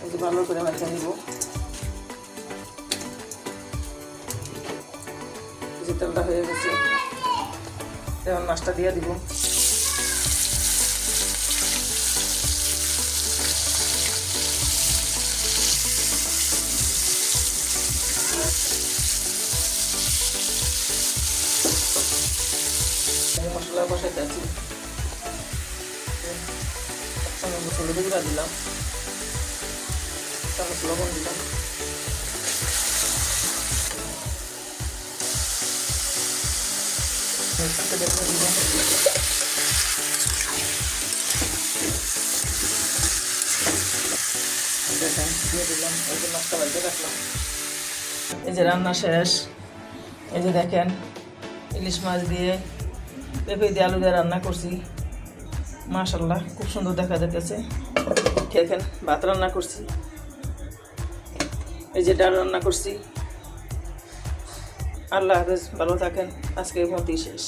এই যে ভালো করে মাখিয়ে নিব। যে তেলটা হয়ে গেছে, এখন মাছটা দিয়ে দিব। মশলা বসাইতে আছি, হলুদ গুঁড়া দিলাম, চামচ লবণ দিলাম, দিয়ে দিলাম। এই যে মাছটা বাড়িতে রাখলাম। এই যে রান্না শেষ। এই যে দেখেন ইলিশ মাছ দিয়ে পেঁপে দিয়ে আলু দিয়ে রান্না করছি। মাশাআল্লাহ খুব সুন্দর দেখা যাচ্ছে। দেখেন ভাত রান্না করছি, এই যে ডাল রান্না করছি। আল্লাহ হাফেজ, ভালো থাকেন। আজকে এই পর্যন্তই শেষ।